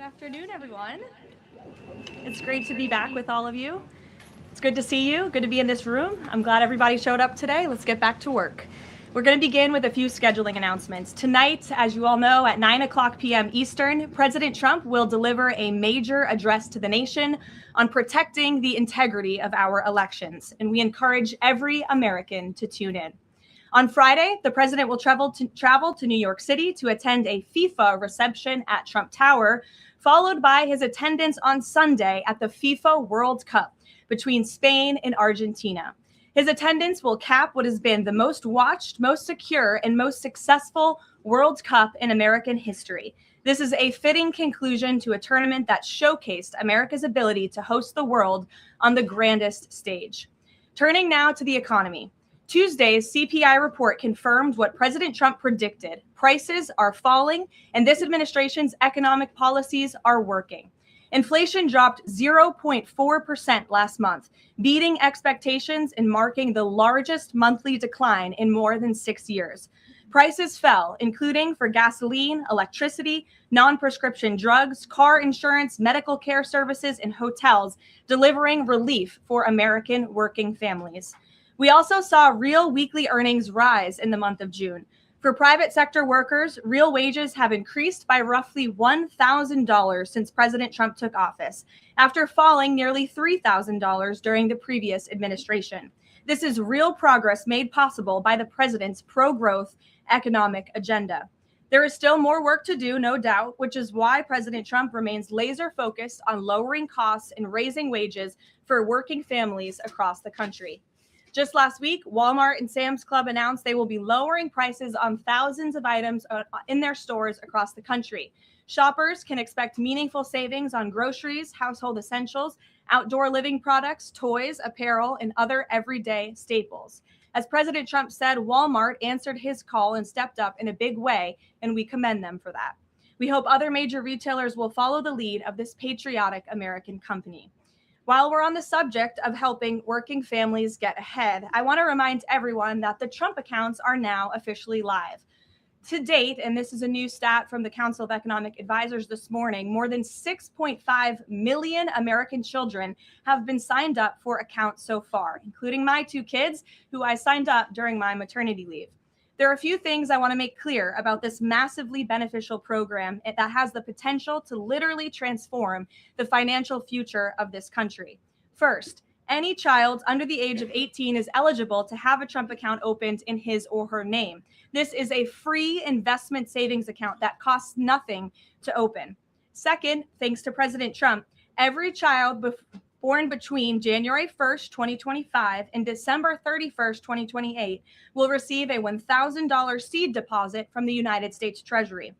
Afternoon, everyone. It's great to be back with all of you. It's good to see you. Good to be in this room. I'm glad everybody showed up today. Let's get back to work. We're going to begin with a few scheduling announcements. Tonight, as you all know, at 9 p.m. Eastern, President Trump will deliver a major address to the nation on protecting the integrity of our elections, and we encourage every American to tune in. On Friday, the president will travel to New York City to attend a FIFA reception at Trump Tower, followed by his attendance on Sunday at the FIFA World Cup between Spain and Argentina. His attendance will cap what has been the most watched, most secure, and most successful World Cup in American history. This is a fitting conclusion to a tournament that showcased America's ability to host the world on the grandest stage. Turning now to the economy. Tuesday's CPI report confirmed what President Trump predicted. Prices are falling, and this administration's economic policies are working. Inflation dropped 0.4% last month, beating expectations and marking the largest monthly decline in more than 6 years. Prices fell, including for gasoline, electricity, non-prescription drugs, car insurance, medical care services, and hotels, delivering relief for American working families. We also saw real weekly earnings rise in the month of June. For private sector workers, real wages have increased by roughly $1,000 since President Trump took office, after falling nearly $3,000 during the previous administration. This is real progress made possible by the president's pro-growth economic agenda. There is still more work to do, no doubt, which is why President Trump remains laser focused on lowering costs and raising wages for working families across the country. Just last week, Walmart and Sam's Club announced they will be lowering prices on thousands of items in their stores across the country. Shoppers can expect meaningful savings on groceries, household essentials, outdoor living products, toys, apparel, and other everyday staples. As President Trump said, Walmart answered his call and stepped up in a big way, and we commend them for that. We hope other major retailers will follow the lead of this patriotic American company. While we're on the subject of helping working families get ahead, I want to remind everyone that the Trump accounts are now officially live. To date, and this is a new stat from the Council of Economic Advisors this morning, more than 6.5 million American children have been signed up for accounts so far, including my 2 kids who I signed up during my maternity leave. There are a few things I want to make clear about this massively beneficial program that has the potential to literally transform the financial future of this country. First, any child under the age of 18 is eligible to have a Trump account opened in his or her name. This is a free investment savings account that costs nothing to open. Second, thanks to President Trump, every child born between January 1st, 2025 and December 31st, 2028 will receive a $1,000 seed deposit from the United States Treasury.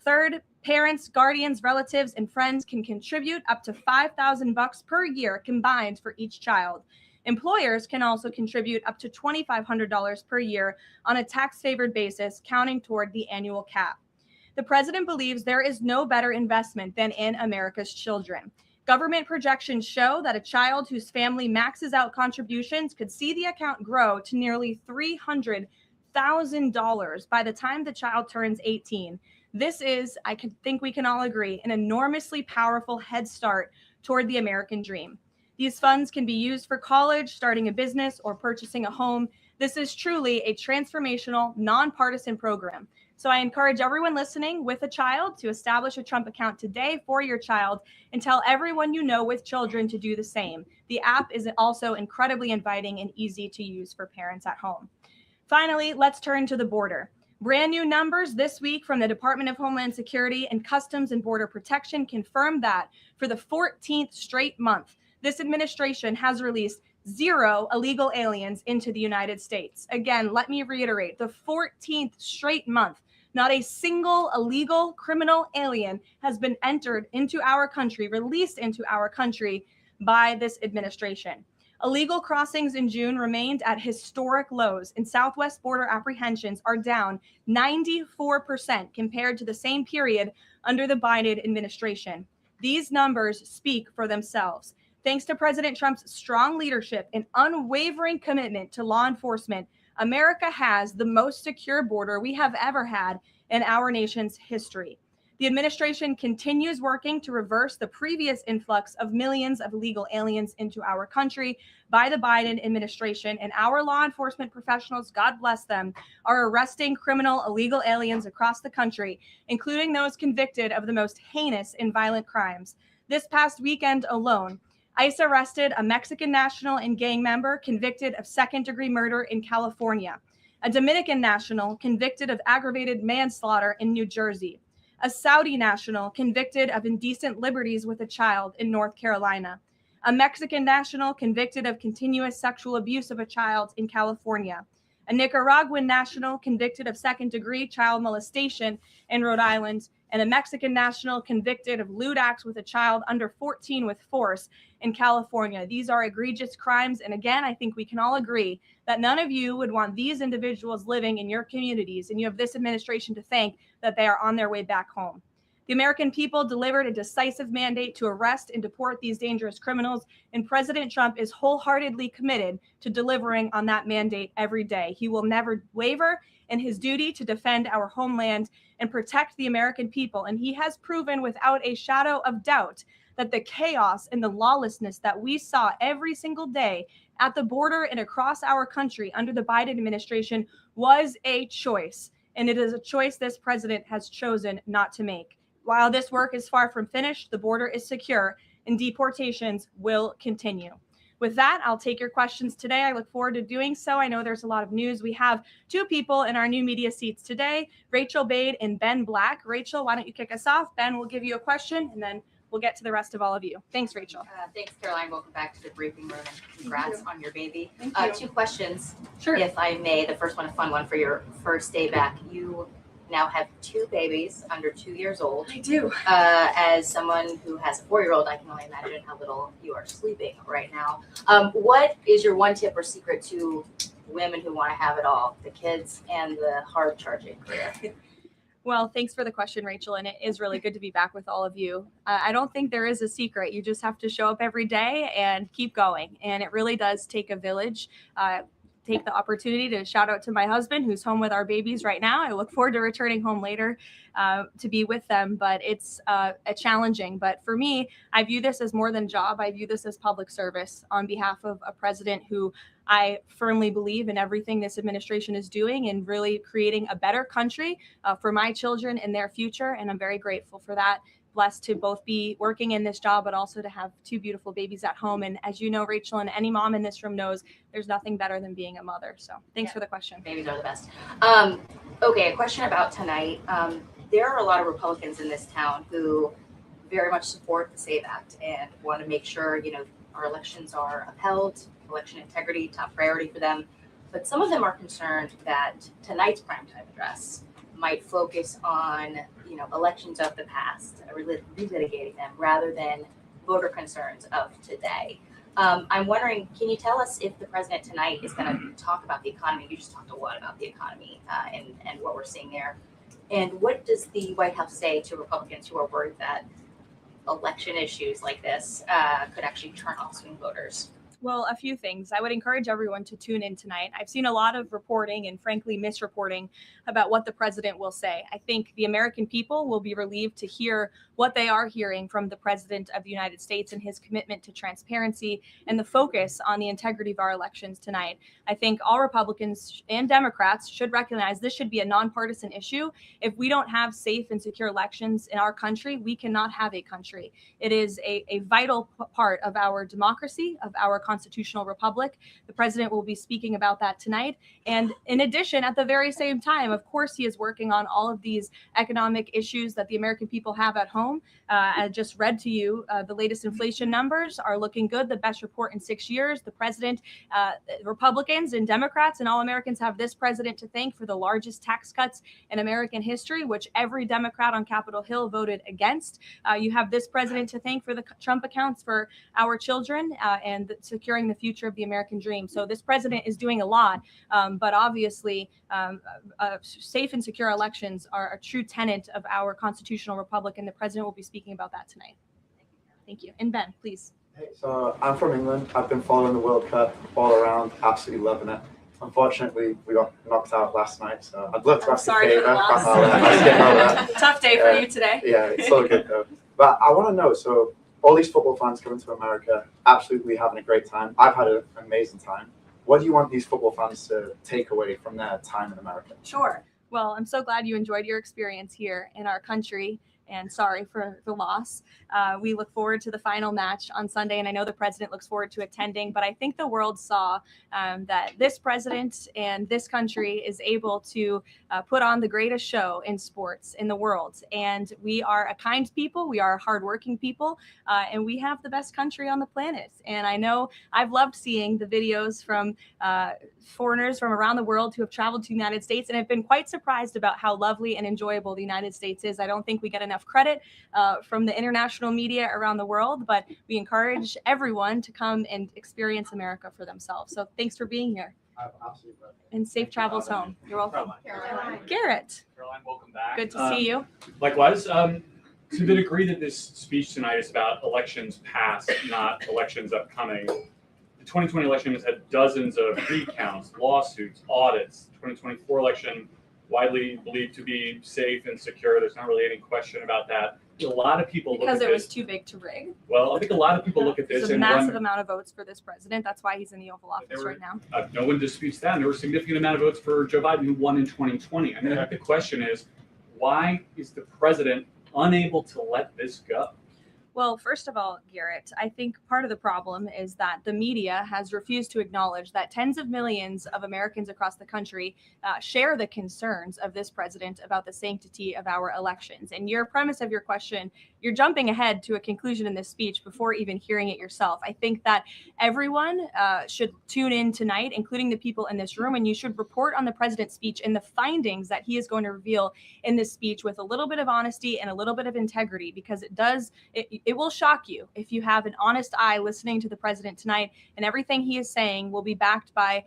Third, parents, guardians, relatives, and friends can contribute up to $5,000 per year combined for each child. Employers can also contribute up to $2,500 per year on a tax-favored basis, counting toward the annual cap. The president believes there is no better investment than in America's children. Government projections show that a child whose family maxes out contributions could see the account grow to nearly $300,000 by the time the child turns 18. This is, I think we can all agree, an enormously powerful head start toward the American dream. These funds can be used for college, starting a business, or purchasing a home. This is truly a transformational, nonpartisan program. So I encourage everyone listening with a child to establish a Trump account today for your child and tell everyone you know with children to do the same. The app is also incredibly inviting and easy to use for parents at home. Finally, let's turn to the border. Brand new numbers this week from the Department of Homeland Security and Customs and Border Protection confirm that for the 14th straight month, this administration has released 0 illegal aliens into the United States. Again, let me reiterate, the 14th straight month. Not a single illegal criminal alien has been entered into our country, released into our country by this administration. Illegal crossings in June remained at historic lows, and Southwest border apprehensions are down 94% compared to the same period under the Biden administration. These numbers speak for themselves. Thanks to President Trump's strong leadership and unwavering commitment to law enforcement, America has the most secure border we have ever had in our nation's history. The administration continues working to reverse the previous influx of millions of illegal aliens into our country by the Biden administration, and our law enforcement professionals, God bless them, are arresting criminal illegal aliens across the country, including those convicted of the most heinous and violent crimes. This past weekend alone, ICE arrested a Mexican national and gang member convicted of second-degree murder in California, a Dominican national convicted of aggravated manslaughter in New Jersey, a Saudi national convicted of indecent liberties with a child in North Carolina, a Mexican national convicted of continuous sexual abuse of a child in California, a Nicaraguan national convicted of second-degree child molestation in Rhode Island, and a Mexican national convicted of lewd acts with a child under 14 with force in California. These are egregious crimes. And again, I think we can all agree that none of you would want these individuals living in your communities, and you have this administration to thank that they are on their way back home. The American people delivered a decisive mandate to arrest and deport these dangerous criminals, and President Trump is wholeheartedly committed to delivering on that mandate every day. He will never waver in his duty to defend our homeland and protect the American people, and he has proven without a shadow of doubt that the chaos and the lawlessness that we saw every single day at the border and across our country under the Biden administration was a choice, and it is a choice this president has chosen not to make. While this work is far from finished, the border is secure and deportations will continue. With that, I'll take your questions today. I look forward to doing so. I know there's a lot of news. We have two people in our new media seats today, Rachel Bade and Ben Black. Rachel, why don't you kick us off? Ben will give you a question, and then we'll get to the rest of all of you. Thanks, Rachel. Thanks, Caroline. Welcome back to the briefing room, and congrats on your baby. Thank you. Two questions, Sure. if I may. The first one, a fun one for your first day back. You now have two babies under 2 years old. I do. As someone who has a 4-year-old, I can only imagine how little you are sleeping right now. What is your one tip or secret to women who want to have it all, the kids and the hard charging career? Well, thanks for the question, Rachel. And it is really good to be back with all of you. I don't think there is a secret. You just have to show up every day and keep going. And it really does take a village. Take the opportunity to shout out to my husband who's home with our babies right now. I look forward to returning home later to be with them, but it's challenging. But for me, I view this as more than a job. I view this as public service on behalf of a president who I firmly believe in everything this administration is doing and really creating a better country for my children and their future. And I'm very grateful for that. Blessed to both be working in this job, but also to have two beautiful babies at home. And as you know, Rachel, and any mom in this room knows, there's nothing better than being a mother. So thanks for the question. Babies are the best. Okay, a question about tonight. There are a lot of Republicans in this town who very much support the SAVE Act and want to make sure, our elections are upheld, election integrity, top priority for them. But some of them are concerned that tonight's primetime address might focus on, elections of the past, relitigating them rather than voter concerns of today. I'm wondering, can you tell us if the president tonight is going to talk about the economy? You just talked a lot about the economy and what we're seeing there. And what does the White House say to Republicans who are worried that election issues like this could actually turn off swing voters? Well, a few things. I would encourage everyone to tune in tonight. I've seen a lot of reporting and frankly misreporting about what the president will say. I think the American people will be relieved to hear what they are hearing from the president of the United States and his commitment to transparency and the focus on the integrity of our elections tonight. I think all Republicans and Democrats should recognize this should be a nonpartisan issue. If we don't have safe and secure elections in our country, we cannot have a country. It is a vital part of our democracy, of our constitutional republic. The president will be speaking about that tonight. And in addition, at the very same time, of course, he is working on all of these economic issues that the American people have at home. I just read to you the latest inflation numbers are looking good, the best report in 6 years. The president, Republicans and Democrats and all Americans have this president to thank for the largest tax cuts in American history, which every Democrat on Capitol Hill voted against. You have this president to thank for the Trump accounts for our children and securing the future of the American dream. So this president is doing a lot, but obviously safe and secure elections are a true tenet of our constitutional republic, and the president will be speaking about that tonight. Thank you. And Ben, please. Hey, so I'm from England. I've been following the World Cup all around, absolutely loving it. Unfortunately, we got knocked out last night, so I'd love to I'm ask sorry a for favour. the loss. I'll skip over that. Tough day for you today. Yeah, it's all good though. But I want to know, so all these football fans coming to America, absolutely having a great time. I've had an amazing time. What do you want these football fans to take away from their time in America? Sure. Well, I'm so glad you enjoyed your experience here in our country, and sorry for the loss. We look forward to the final match on Sunday, and I know the president looks forward to attending, but I think the world saw that this president and this country is able to put on the greatest show in sports in the world. And we are a kind people, we are hardworking people, and we have the best country on the planet. And I know I've loved seeing the videos from foreigners from around the world who have traveled to the United States and have been quite surprised about how lovely and enjoyable the United States is. I don't think we get enough credit from the international media around the world, but we encourage everyone to come and experience America for themselves. So thanks for being here. Absolutely. And safe travels home. You're welcome. Caroline. Garrett, Caroline, welcome back. good to see you. Likewise, to the degree that this speech tonight is about elections past, not elections upcoming, the 2020 election has had dozens of recounts, lawsuits, audits. 2024 election, widely believed to be safe and secure. There's not really any question about that. A lot of people look Because at it was this. too big to rig. Well, I think a lot of people look at this It's a and massive wonder, amount of votes for this president. That's why he's in the Oval Office were- right now. no one disputes that. And there were a significant amount of votes for Joe Biden, who won in 2020. I mean, I think the question is, why is the president unable to let this go? Well, first of all, Garrett, I think part of the problem is that the media has refused to acknowledge that tens of millions of Americans across the country share the concerns of this president about the sanctity of our elections. And your premise of your question, you're jumping ahead to a conclusion in this speech before even hearing it yourself. I think that everyone should tune in tonight, including the people in this room, and you should report on the president's speech and the findings that he is going to reveal in this speech with a little bit of honesty and a little bit of integrity, because it will shock you if you have an honest eye listening to the president tonight, and everything he is saying will be backed by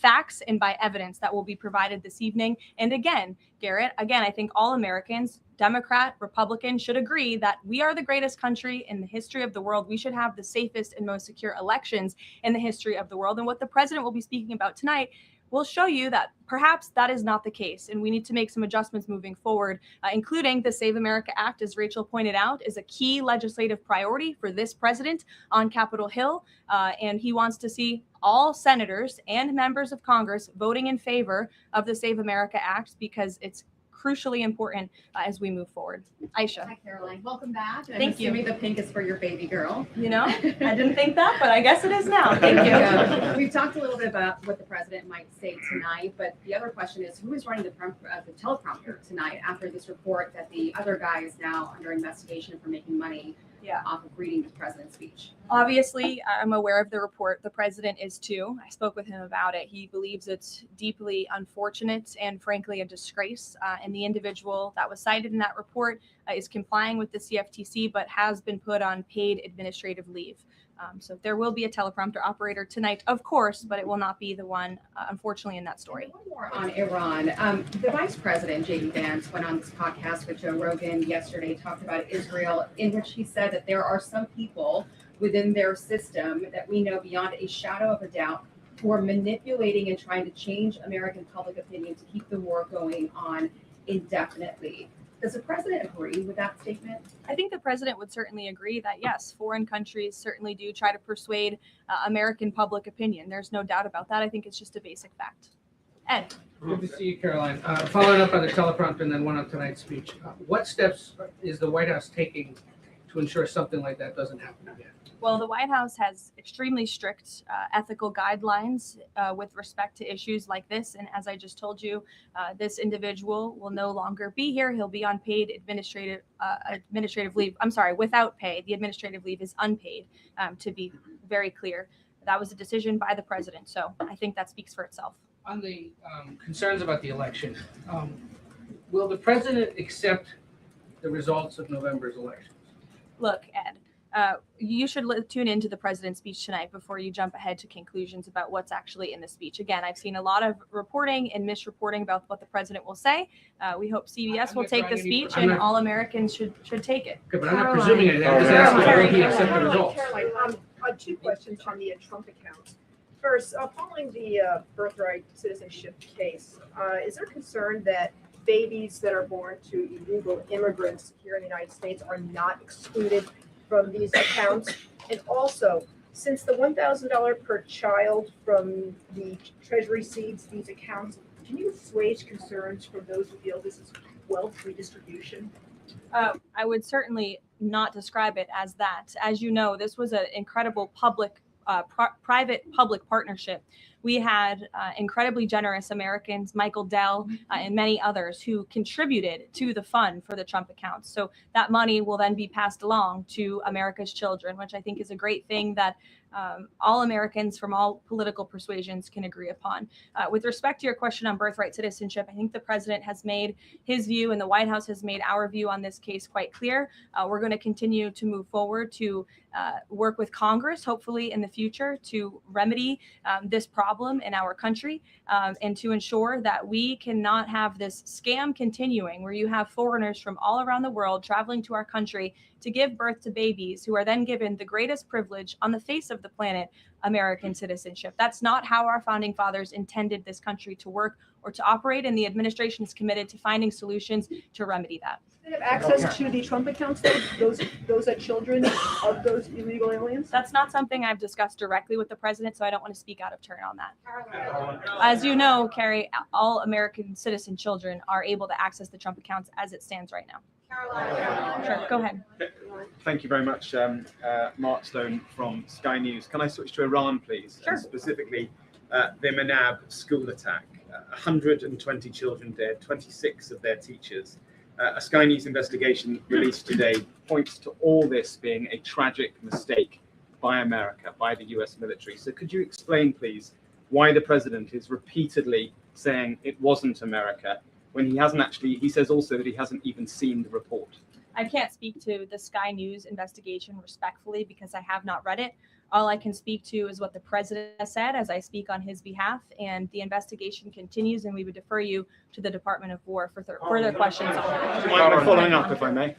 facts and by evidence that will be provided this evening. And again, Garrett, I think all Americans, Democrat, Republican, should agree that we are the greatest country in the history of the world. We should have the safest and most secure elections in the history of the world. And what the president will be speaking about tonight will show you that perhaps that is not the case. And we need to make some adjustments moving forward, including the Save America Act, as Rachel pointed out, is a key legislative priority for this president on Capitol Hill. And he wants to see all senators and members of Congress voting in favor of the Save America Act, because it's crucially important as we move forward. Aisha. Hi, Caroline. Welcome back. I'm Thank you. assuming the pink is for your baby girl. You know, I didn't think that, but I guess it is now. Thank you. We've talked a little bit about what the president might say tonight, but the other question is, who is running the teleprompter tonight after this report that the other guy is now under investigation for making money off of reading the president's speech? Obviously, I'm aware of the report. The president is too. I spoke with him about it. He believes it's deeply unfortunate and frankly a disgrace. And the individual that was cited in that report is complying with the CFTC, but has been put on paid administrative leave. So there will be a teleprompter operator tonight, of course, but it will not be the one, unfortunately, in that story. One more on Iran. The vice president, J.D. Vance, went on this podcast with Joe Rogan yesterday, talked about Israel, in which he said that there are some people within their system that we know beyond a shadow of a doubt who are manipulating and trying to change American public opinion to keep the war going on indefinitely. Does the president agree with that statement? I think the president would certainly agree that, yes, foreign countries certainly do try to persuade American public opinion. There's no doubt about that. I think it's just a basic fact. Ed. Good to see you, Caroline. Following up on the teleprompter and then one on tonight's speech, what steps is the White House taking to ensure something like that doesn't happen again? Well, the White House has extremely strict ethical guidelines with respect to issues like this. And as I just told you, this individual will no longer be here. He'll be on paid administrative leave. I'm sorry, without pay. The administrative leave is unpaid, to be very clear. That was a decision by the president. So I think that speaks for itself. On the concerns about the election, will the president accept the results of November's elections? Look, Ed, you should tune into the president's speech tonight before you jump ahead to conclusions about what's actually in the speech. Again, I've seen a lot of reporting and misreporting about what the president will say. We hope CBS will take the speech, and all Americans should take it. Okay, but I'm not presuming anything. I'm just asking, will he accept the results? Caroline, two questions on the Trump account. First, following the birthright citizenship case, is there concern that babies that are born to illegal immigrants here in the United States are not excluded from these accounts? And also, since the $1,000 per child from the Treasury seeds these accounts, can you assuage concerns from those who feel this is wealth redistribution? I would certainly not describe it as that. As you know, this was an incredible private-public partnership. We had incredibly generous Americans, Michael Dell, and many others who contributed to the fund for the Trump accounts. So that money will then be passed along to America's children, which I think is a great thing that all Americans from all political persuasions can agree upon. With respect to your question on birthright citizenship, I think the president has made his view and the White House has made our view on this case quite clear. We're going to continue to move forward to work with Congress, hopefully in the future, to remedy this problem in our country and to ensure that we cannot have this scam continuing where you have foreigners from all around the world traveling to our country to give birth to babies who are then given the greatest privilege on the face of the planet, American citizenship. That's not how our founding fathers intended this country to work or to operate, and the administration is committed to finding solutions to remedy that. Do they have access to the Trump accounts, those are children of those illegal aliens? That's not something I've discussed directly with the president, so I don't want to speak out of turn on that. As you know, Carrie, all American citizen children are able to access the Trump accounts as it stands right now. Sure, go ahead. Thank you very much, Mark Stone from Sky News. Can I switch to Iran, please? Sure. And specifically, the Manab school attack. 120 children dead, 26 of their teachers. A Sky News investigation released today points to all this being a tragic mistake by America, by the US military. So could you explain, please, why the president is repeatedly saying it wasn't America when he hasn't actually, he says also that he hasn't even seen the report? I can't speak to the Sky News investigation respectfully because I have not read it. All I can speak to is what the president has said as I speak on his behalf, and the investigation continues, and we would defer you to the Department of War for further questions on it. Do you mind following up, if I may?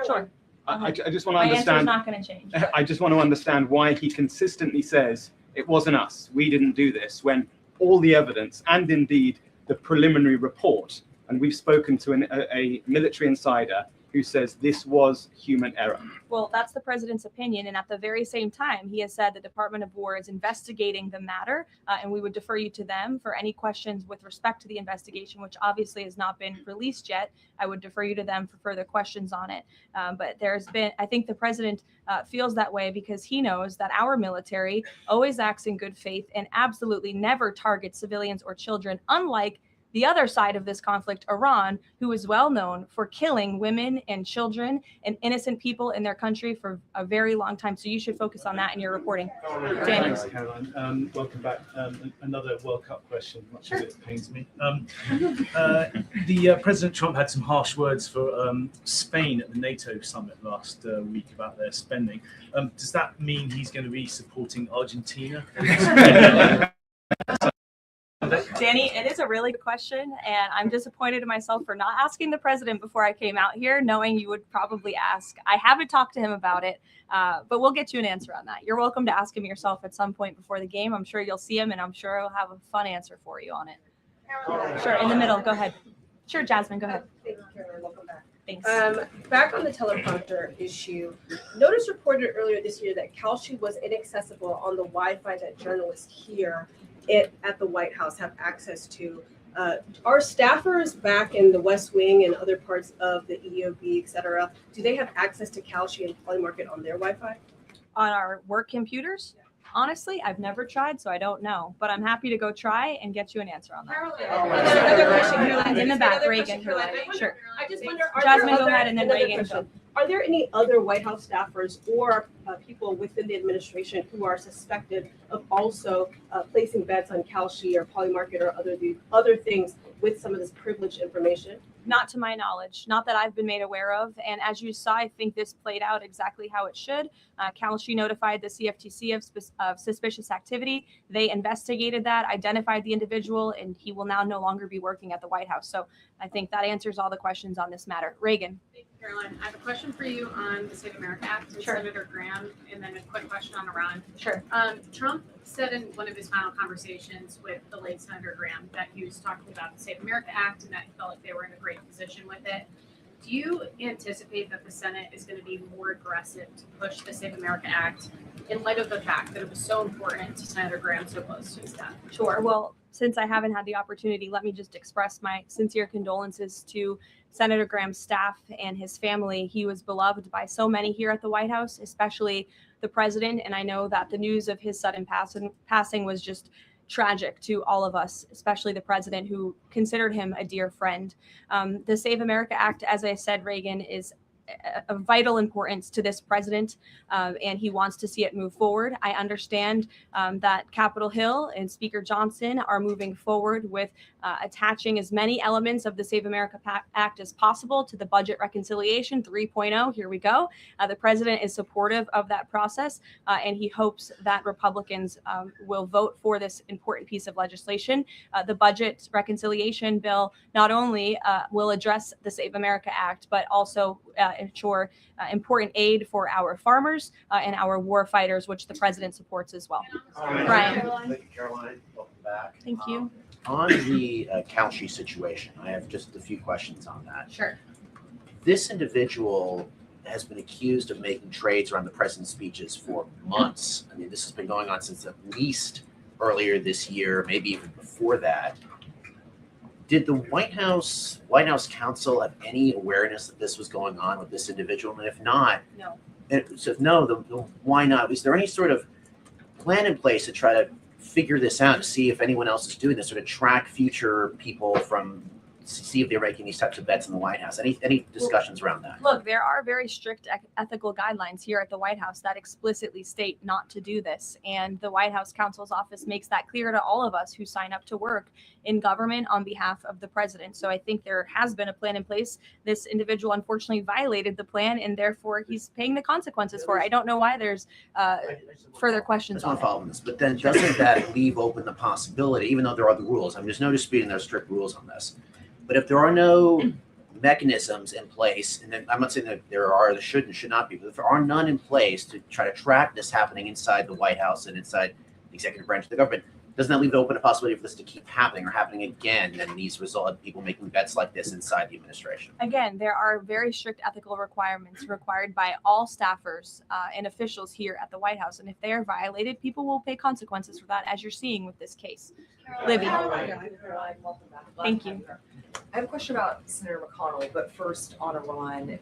Sure. I just want to My answer is understand. not going to change. I just want to understand why he consistently says it wasn't us, we didn't do this, when all the evidence and indeed the preliminary report, and we've spoken to a military insider who says this was human error. Well, that's the president's opinion. And at the very same time, he has said the Department of War is investigating the matter, and we would defer you to them for any questions with respect to the investigation, which obviously has not been released yet. I would defer you to them for further questions on it. But there's been, I think the president feels that way because he knows that our military always acts in good faith and absolutely never targets civilians or children, unlike the other side of this conflict, Iran, who is well known for killing women and children and innocent people in their country for a very long time. So you should focus on that in your reporting. Danny. Thanks, Caroline. Welcome back. Another World Cup question, much as it pains me. President Trump had some harsh words for Spain at the NATO summit last week about their spending. Does that mean he's going to be supporting Argentina? Danny, it is a really good question, and I'm disappointed in myself for not asking the president before I came out here, knowing you would probably ask. I haven't talked to him about it, but we'll get you an answer on that. You're welcome to ask him yourself at some point before the game. I'm sure you'll see him, and I'm sure he'll have a fun answer for you on it. Sure, in the middle. Go ahead. Sure, Jasmine, go ahead. Thank you, Caroline. Welcome back. Thanks. Back on the teleprompter issue, Notice reported earlier this year that Kalshi was inaccessible on the Wi-Fi that journalists here at the White House have access to. Are staffers back in the West Wing and other parts of the EOB, et cetera, do they have access to Kalshi and Polymarket on their Wi-Fi? On our work computers? Honestly, I've never tried, so I don't know. But I'm happy to go try and get you an answer on that. Another question, Caroline. In the back, Another Reagan. question, Caroline. Sure. I just wonder, are Jasmine, there go other, ahead, and then another Reagan. question. Are there any other White House staffers or people within the administration who are suspected of also placing bets on Kalshi or Polymarket or other things with some of this privileged information? Not to my knowledge, not that I've been made aware of. And as you saw, I think this played out exactly how it should. Kalshi notified the CFTC of suspicious activity. They investigated that, identified the individual, and he will now no longer be working at the White House. So I think that answers all the questions on this matter. Reagan. Caroline, I have a question for you on the Save America Act and Sure. Senator Graham, and then a quick question on Iran. Sure. Trump said in one of his final conversations with the late Senator Graham that he was talking about the Save America Act and that he felt like they were in a great position with it. Do you anticipate that the Senate is going to be more aggressive to push the Save America Act in light of the fact that it was so important to Senator Graham so close to his death? Sure. Well, since I haven't had the opportunity, let me just express my sincere condolences to Senator Graham's staff and his family. He was beloved by so many here at the White House, especially the president. And I know that the news of his sudden passing was just tragic to all of us, especially the president, who considered him a dear friend. The Save America Act, as I said, Reagan, is of vital importance to this president, and he wants to see it move forward. I understand that Capitol Hill and Speaker Johnson are moving forward with attaching as many elements of the Save America Act as possible to the budget reconciliation 3.0. Here we go. The president is supportive of that process, and he hopes that Republicans will vote for this important piece of legislation. The budget reconciliation bill not only will address the Save America Act, but also ensure important aid for our farmers and our war fighters, which the president supports as well. Brian. Thank you, Caroline. Welcome back. Thank you. On the Calchi situation, I have just a few questions on that. Sure. This individual has been accused of making trades around the president's speeches for months. I mean, this has been going on since at least earlier this year, maybe even before that. Did the White House counsel have any awareness that this was going on with this individual? And if not, No. So if no, then why not? Is there any sort of plan in place to try to figure this out, to see if anyone else is doing this, sort of track future people from, see if they're making these types of bets in the White House? Any discussions around that? Look, there are very strict ethical guidelines here at the White House that explicitly state not to do this. And the White House counsel's office makes that clear to all of us who sign up to work in government on behalf of the president. So I think there has been a plan in place. This individual unfortunately violated the plan, and therefore he's paying the consequences for it. I don't know why there's further I questions just on want it. to follow on this, but then doesn't that leave open the possibility, even though there are the rules, I mean, there's no disputing there's strict rules on this, but if there are no mechanisms in place, and then I'm not saying that there should and should not be, but if there are none in place to try to track this happening inside the White House and inside the executive branch of the government, doesn't that leave open a possibility for this to keep happening or happening again, and these result in people making bets like this inside the administration? Again, there are very strict ethical requirements required by all staffers and officials here at the White House. And if they are violated, people will pay consequences for that, as you're seeing with this case. Libby. Thank you. I have a question about Senator McConnell, but first on Iran.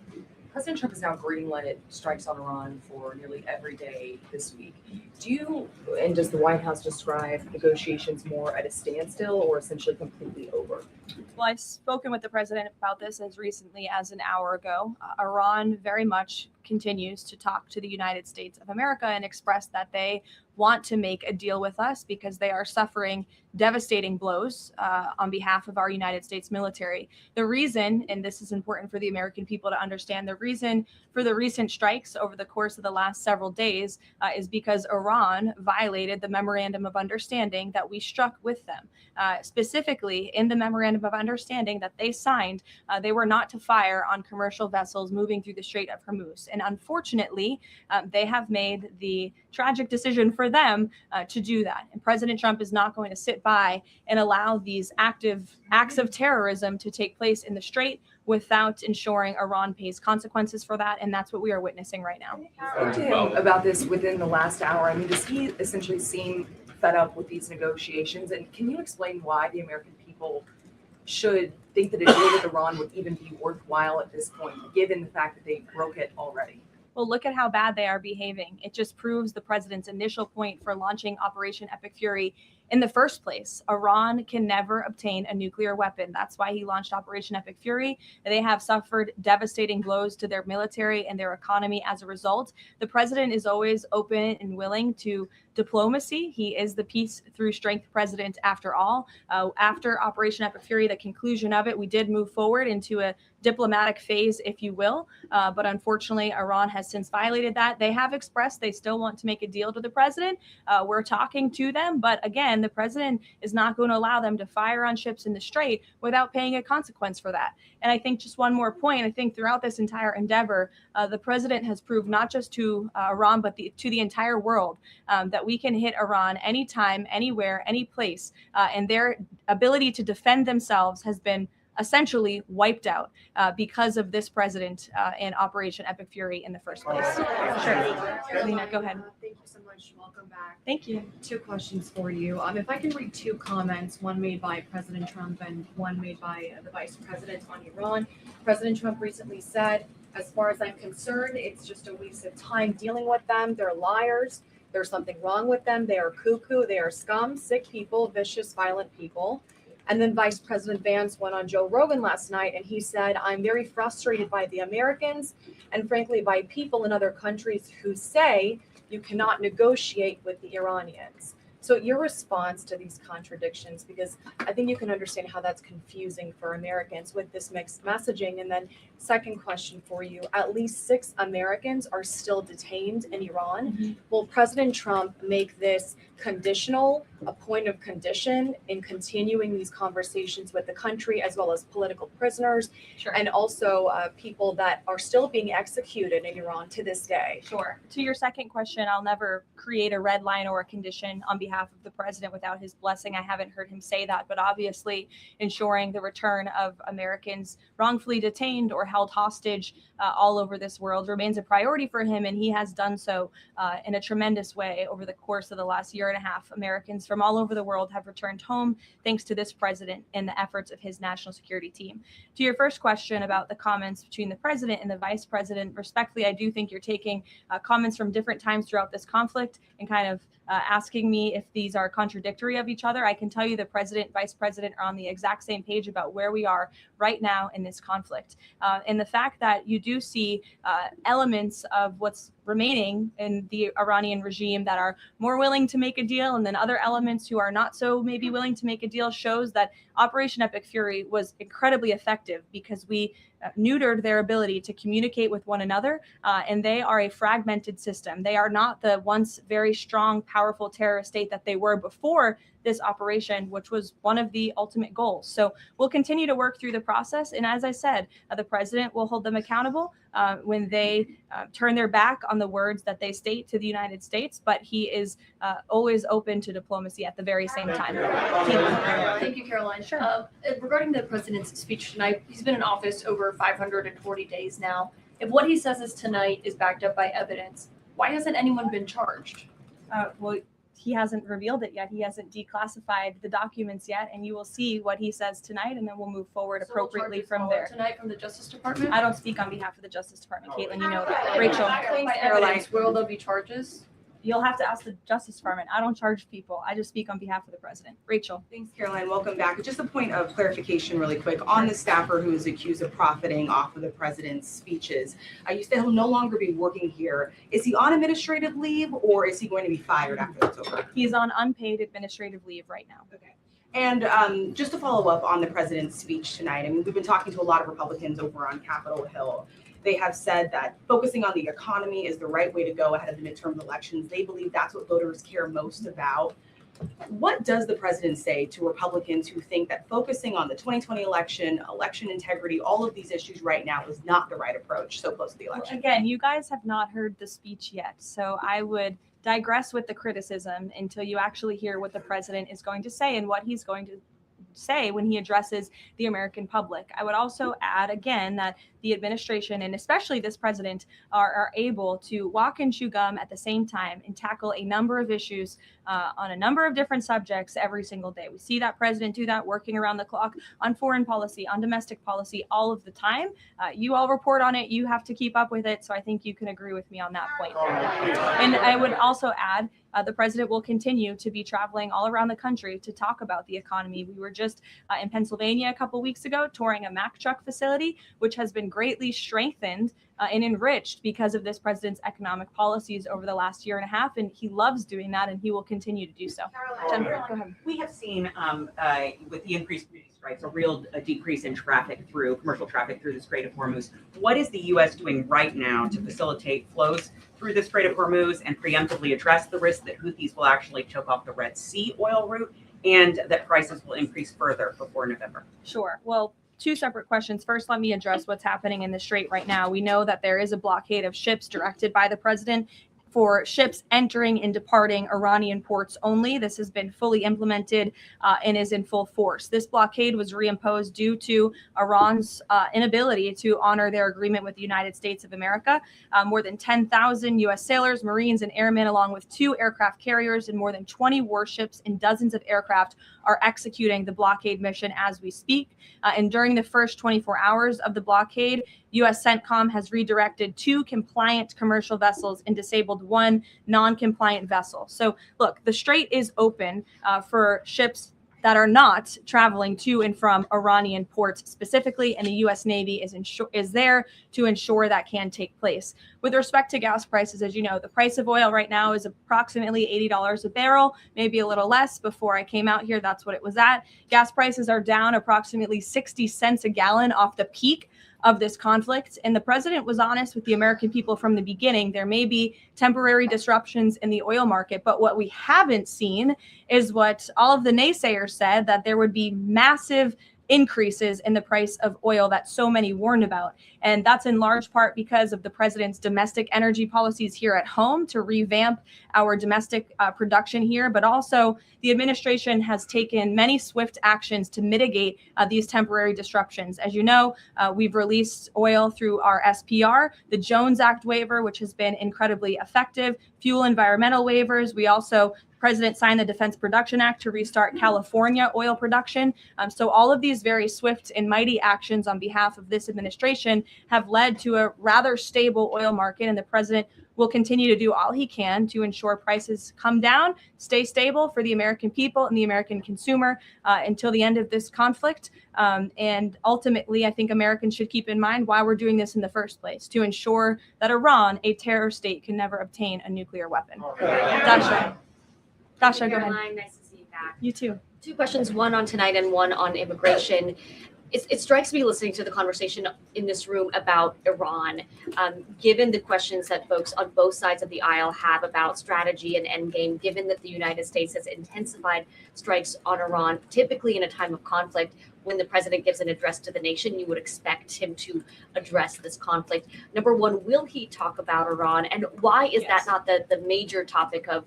President Trump has now greenlit strikes on Iran for nearly every day this week. Does the White House describe negotiations more at a standstill or essentially completely over? Well, I've spoken with the president about this as recently as an hour ago. Iran very much continues to talk to the United States of America and express that they want to make a deal with us because they are suffering devastating blows on behalf of our United States military. The reason, and this is important for the American people to understand, the reason for the recent strikes over the course of the last several days is because Iran violated the memorandum of understanding that we struck with them. Specifically, in the memorandum of understanding that they signed, they were not to fire on commercial vessels moving through the Strait of Hormuz. And unfortunately, they have made the tragic decision for them to do that. And President Trump is not going to sit by and allow these acts of terrorism to take place in the Strait without ensuring Iran pays consequences for that. And that's what we are witnessing right now. Talk to him about this within the last hour. I mean, does he essentially seem fed up with these negotiations? And can you explain why the American people should think that a deal with Iran would even be worthwhile at this point, given the fact that they broke it already? Well, look at how bad they are behaving. It just proves the president's initial point for launching Operation Epic Fury in the first place. Iran can never obtain a nuclear weapon. That's why he launched Operation Epic Fury. They have suffered devastating blows to their military and their economy as a result. The president is always open and willing to diplomacy. He is the peace through strength president after all. After Operation Epic Fury, the conclusion of it, we did move forward into a diplomatic phase, if you will. But unfortunately, Iran has since violated that. They have expressed they still want to make a deal to the president. We're talking to them. But again, again, the president is not going to allow them to fire on ships in the Strait without paying a consequence for that. And I think just one more point, I think throughout this entire endeavor, the president has proved not just to Iran, but to the entire world that we can hit Iran anytime, anywhere, any place. And their ability to defend themselves has been essentially wiped out because of this president and Operation Epic Fury in the first place. Sure. Lena, go ahead. Thank you so much. Welcome back. Thank you. 2 questions for you. If I can read 2 comments, one made by President Trump and one made by the Vice President on Iran. President Trump recently said, as far as I'm concerned, it's just a waste of time dealing with them. They're liars. There's something wrong with them. They are cuckoo. They are scum, sick people, vicious, violent people. And then Vice President Vance went on Joe Rogan last night and he said, I'm very frustrated by the Americans and frankly by people in other countries who say you cannot negotiate with the Iranians. So your response to these contradictions, because I think you can understand how that's confusing for Americans with this mixed messaging. And then second question for you, at least 6 Americans are still detained in Iran. Mm-hmm. Will President Trump make this conditional, a point of condition in continuing these conversations with the country, as well as political prisoners, Sure. and also people that are still being executed in Iran to this day? Sure. To your second question, I'll never create a red line or a condition on behalf of the president without his blessing. I haven't heard him say that, but obviously ensuring the return of Americans wrongfully detained or held hostage all over this world remains a priority for him, and he has done so in a tremendous way over the course of the last year and a half. Americans from all over the world have returned home thanks to this president and the efforts of his national security team. To your first question about the comments between the president and the vice president, respectfully, I do think you're taking comments from different times throughout this conflict and kind of asking me if these are contradictory of each other. I can tell you the president, vice president are on the exact same page about where we are right now in this conflict. And the fact that you do see elements of what's remaining in the Iranian regime that are more willing to make a deal, and then other elements who are not so maybe willing to make a deal, shows that Operation Epic Fury was incredibly effective because we neutered their ability to communicate with one another, and they are a fragmented system. They are not the once very strong, powerful terrorist state that they were before this operation, which was one of the ultimate goals. So we'll continue to work through the process. And as I said, the president will hold them accountable when they turn their back on the words that they state to the United States. But he is always open to diplomacy at the very same time. Thank you, Caroline. Sure. Regarding the president's speech tonight, he's been in office over 540 days now. If what he says is tonight is backed up by evidence, why hasn't anyone been charged? Well, he hasn't revealed it yet. He hasn't declassified the documents yet, and you will see what he says tonight, and then we'll move forward So appropriately charges from followed there. Tonight from the Justice Department? I don't speak on behalf of the Justice Department, Caitlin, you know that. Rachel, By evidence, will there be charges? you'll have to ask the Justice Department. I don't charge people. I just speak on behalf of the president. Rachel. Thanks, Caroline. Welcome back. Just a point of clarification really quick on the staffer who is accused of profiting off of the president's speeches. You said he'll no longer be working here. Is he on administrative leave or is he going to be fired after that's over? He's on unpaid administrative leave right now. Okay. And just to follow up on the president's speech tonight, I mean, we've been talking to a lot of Republicans over on Capitol Hill. They have said that focusing on the economy is the right way to go ahead of the midterm elections. They believe that's what voters care most about. What does the president say to Republicans who think that focusing on the 2020 election, election integrity, all of these issues right now is not the right approach so close to the election? Well, again, you guys have not heard the speech yet, so I would digress with the criticism until you actually hear what the president is going to say and what he's going to say when he addresses the American public. I would also add again that the administration and especially this president are able to walk and chew gum at the same time and tackle a number of issues on a number of different subjects every single day. We see that president do that working around the clock on foreign policy, on domestic policy, all of the time. You all report on it. You have to keep up with it. So I think you can agree with me on that point. And I would also add the president will continue to be traveling all around the country to talk about the economy. We were just in Pennsylvania a couple weeks ago touring a Mack truck facility, which has been greatly strengthened and enriched because of this president's economic policies over the last year and a half. And he loves doing that and he will continue to do so. Jennifer, go ahead. We have seen with the increased community right? So a decrease in commercial traffic through the Strait of Hormuz. What is the U.S. doing right now to facilitate flows through the Strait of Hormuz and preemptively address the risk that Houthis will actually choke off the Red Sea oil route and that prices will increase further before November? Sure. Well, two separate questions. First, let me address what's happening in the Strait right now. We know that there is a blockade of ships directed by the president for ships entering and departing Iranian ports only. This has been fully implemented and is in full force. This blockade was reimposed due to Iran's inability to honor their agreement with the United States of America. More than 10,000 U.S. sailors, Marines, and airmen, along with 2 aircraft carriers and more than 20 warships and dozens of aircraft, are executing the blockade mission as we speak. And during the first 24 hours of the blockade, U.S. CENTCOM has redirected 2 compliant commercial vessels and disabled 1 non-compliant vessel. So look, the Strait is open for ships that are not traveling to and from Iranian ports specifically, and the U.S. Navy is there to ensure that can take place. With respect to gas prices, as you know, the price of oil right now is approximately $80 a barrel, maybe a little less. Before I came out here, that's what it was at. Gas prices are down approximately 60 cents a gallon off the peak of this conflict. And the president was honest with the American people from the beginning. There may be temporary disruptions in the oil market, but what we haven't seen is what all of the naysayers said, that there would be massive increases in the price of oil that so many warned about. And that's in large part because of the president's domestic energy policies here at home to revamp our domestic production here. But also the administration has taken many swift actions to mitigate these temporary disruptions. As you know, we've released oil through our SPR, the Jones Act waiver, which has been incredibly effective, fuel environmental waivers. We also President signed the Defense Production Act to restart California oil production. So all of these very swift and mighty actions on behalf of this administration have led to a rather stable oil market, and the president will continue to do all he can to ensure prices come down, stay stable for the American people and the American consumer until the end of this conflict. And ultimately, I think Americans should keep in mind why we're doing this in the first place, to ensure that Iran, a terror state, can never obtain a nuclear weapon. Dasha, go ahead. Caroline, nice to see you back. You too. 2 questions, one on tonight and one on immigration. It strikes me listening to the conversation in this room about Iran, given the questions that folks on both sides of the aisle have about strategy and endgame, given that the United States has intensified strikes on Iran, typically in a time of conflict, when the president gives an address to the nation, you would expect him to address this conflict. Number one, will he talk about Iran? And why is that not the major topic of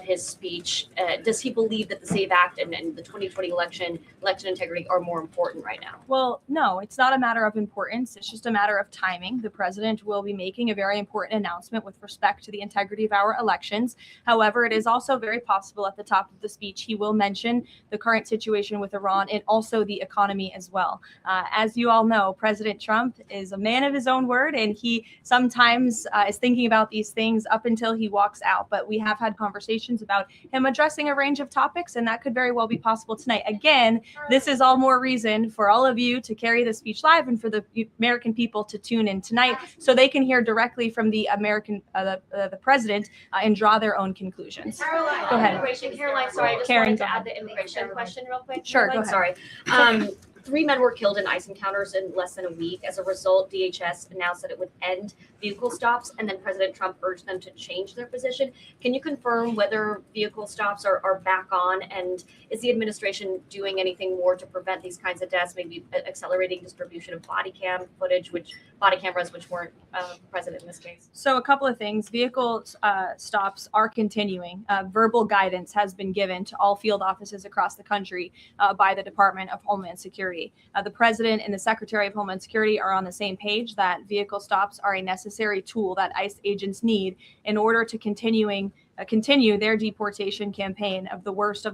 his speech? Does he believe that the SAVE Act and the 2020 election integrity are more important right now? Well, no, it's not a matter of importance. It's just a matter of timing. The president will be making a very important announcement with respect to the integrity of our elections. However, it is also very possible at the top of the speech, he will mention the current situation with Iran and also the economy as well. As you all know, President Trump is a man of his own word, and he sometimes is thinking about these things up until he walks out. But we have had conversations about him addressing a range of topics, and that could very well be possible tonight. Again, this is all more reason for all of you to carry the speech live and for the American people to tune in tonight so they can hear directly from the the president and draw their own conclusions. Caroline, go ahead. Immigration. Caroline, sorry, I just wanted to add the immigration question real quick. Sure, Caroline, go ahead. sorry. 3 men were killed in ICE encounters in less than a week. As a result, DHS announced that it would end vehicle stops, and then President Trump urged them to change their position. Can you confirm whether vehicle stops are back on? And is the administration doing anything more to prevent these kinds of deaths, maybe accelerating distribution of body cameras, which weren't present in this case? So a couple of things. Vehicle stops are continuing. Verbal guidance has been given to all field offices across the country by the Department of Homeland Security. The President and the Secretary of Homeland Security are on the same page that vehicle stops are a necessary tool that ICE agents need in order to continue their deportation campaign of the worst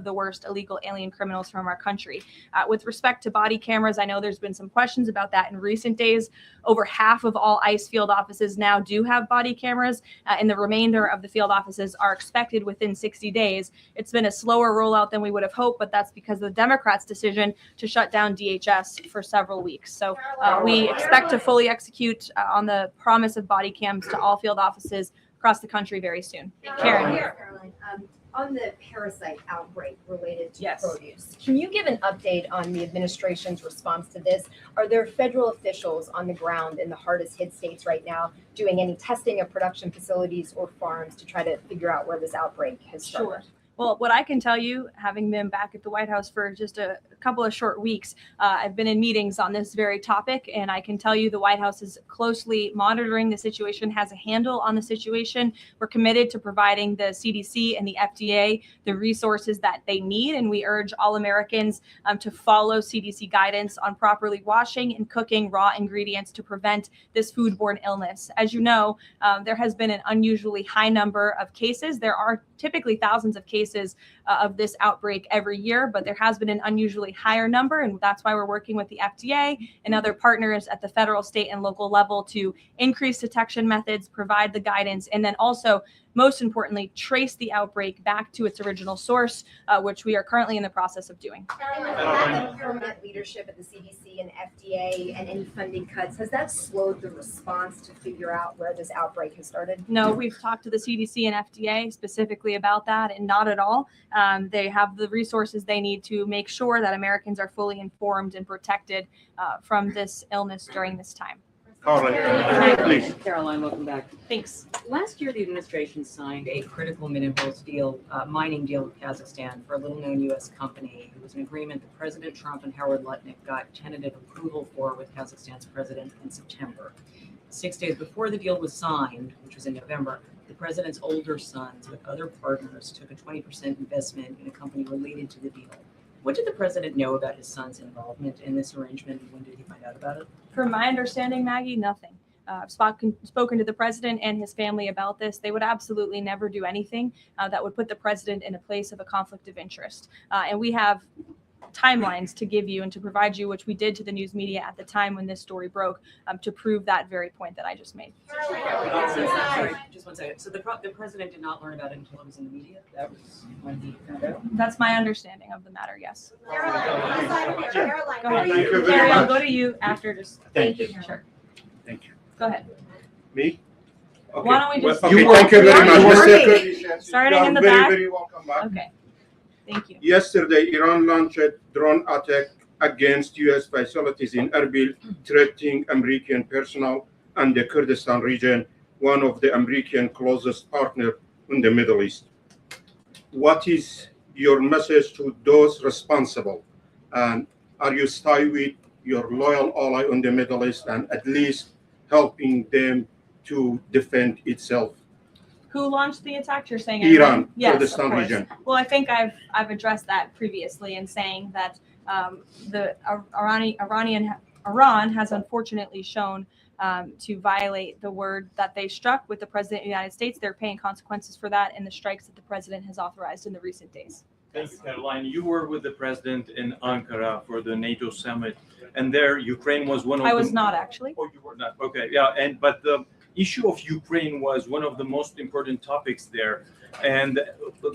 illegal alien criminals from our country. With respect to body cameras, I know there's been some questions about that in recent days. Over half of all ICE field offices now do have body cameras, and the remainder of the field offices are expected within 60 days. It's been a slower rollout than we would have hoped, but that's because of the Democrats' decision to shut down DHS for several weeks. So we expect to fully execute on the promise of body cams to all field offices across the country very soon. Karen. Caroline, On the parasite outbreak related to Yes. produce, can you give an update on the administration's response to this? Are there federal officials on the ground in the hardest hit states right now doing any testing of production facilities or farms to try to figure out where this outbreak has started? Sure. Well, what I can tell you, having been back at the White House for just a couple of short weeks, I've been in meetings on this very topic, and I can tell you the White House is closely monitoring the situation, has a handle on the situation. We're committed to providing the CDC and the FDA the resources that they need, and we urge all Americans to follow CDC guidance on properly washing and cooking raw ingredients to prevent this foodborne illness. As you know, there has been an unusually high number of cases. There are typically thousands of cases of this outbreak every year, but there has been an unusually higher number, and that's why we're working with the FDA and other partners at the federal, state, and local level to increase detection methods, provide the guidance, and then also, most importantly, trace the outbreak back to its original source, which we are currently in the process of doing. And with the lack of permanent leadership at the CDC and FDA and any funding cuts, has that slowed the response to figure out where this outbreak has started? No, we've talked to the CDC and FDA specifically about that, and not at all. They have the resources they need to make sure that Americans are fully informed and protected from this illness during this time. Caroline, please. Caroline, welcome back. Thanks. Last year, the administration signed a critical minerals deal, mining deal with Kazakhstan for a little-known U.S. company. It was an agreement that President Trump and Howard Lutnick got tentative approval for with Kazakhstan's president in September. 6 days before the deal was signed, which was in November, the president's older sons with other partners took a 20% investment in a company related to the deal. What did the president know about his son's involvement in this arrangement, and when did he find out about it? From my understanding, Maggie, nothing. I've spoken to the president and his family about this. They would absolutely never do anything that would put the president in a place of a conflict of interest. And we have timelines to give you and to provide you, which we did to the news media at the time when this story broke, to prove that very point that I just made. Sorry, just 1 second. So the president did not learn about it until it was in the media? That was when he found out? That's my understanding of the matter, yes. Caroline, Go ahead. Thank you very Carrie, I'll much. go to you after just. Thank you. Sure. Thank you. Go ahead. Me? Okay. Why don't we just- Okay, You thank you very much, work. Mr. Kirk. Starting You in the are very, back. very welcome back. Okay. Thank you. Yesterday, Iran launched a drone attack against U.S. facilities in Erbil, threatening American personnel and the Kurdistan region, one of the American closest partners in the Middle East. What is your message to those responsible? And are you stay with your loyal ally in the Middle East and at least helping them to defend itself? Who launched the attack? You're saying Iran, Yes, Kurdistan of course. region. Well, I think I've addressed that previously in saying that the Iran has unfortunately shown to violate the word that they struck with the president of the United States. They're paying consequences for that in the strikes that the president has authorized in the recent days. Thank you, Caroline. You were with the president in Ankara for the NATO summit, and there Ukraine was one of I was not actually. Oh, you were not. Okay, yeah, but the issue of Ukraine was one of the most important topics there, and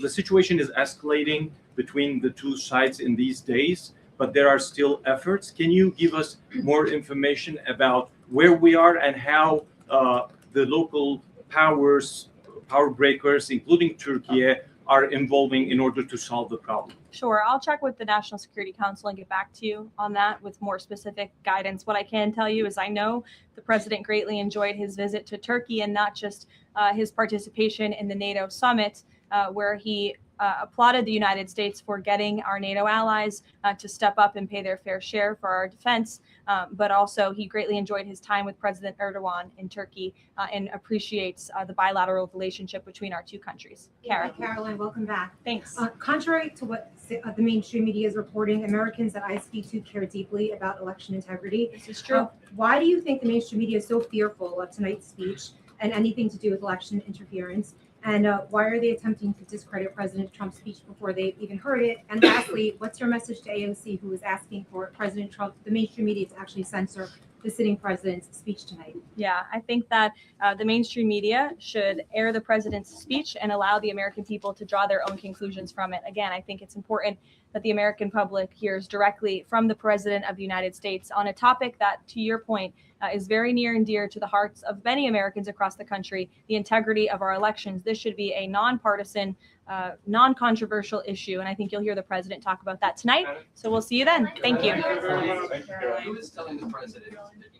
the situation is escalating between the two sides in these days. But there are still efforts. Can you give us more information about where we are and how the local power breakers, including Turkey, are involving in order to solve the problem? Sure. I'll check with the National Security Council and get back to you on that with more specific guidance. What I can tell you is I know the president greatly enjoyed his visit to Turkey, and not just his participation in the NATO summit, where he applauded the United States for getting our NATO allies to step up and pay their fair share for our defense. But also he greatly enjoyed his time with President Erdogan in Turkey and appreciates the bilateral relationship between our two countries. Kara. Hi, Caroline, welcome back. Thanks. Contrary to what the mainstream media is reporting, Americans that I speak to care deeply about election integrity. This is true. Why do you think the mainstream media is so fearful of tonight's speech and anything to do with election interference? And why are they attempting to discredit President Trump's speech before they've even heard it? And lastly, what's your message to AOC, who is asking for President Trump, the mainstream media, to actually censor the sitting president's speech tonight? Yeah, I think that the mainstream media should air the president's speech and allow the American people to draw their own conclusions from it. Again, I think it's important that the American public hears directly from the President of the United States on a topic that, to your point, is very near and dear to the hearts of many Americans across the country, the integrity of our elections. This should be a nonpartisan, non-controversial issue, and I think you'll hear the president talk about that tonight. So we'll see you then. Thank you. Who is telling the president that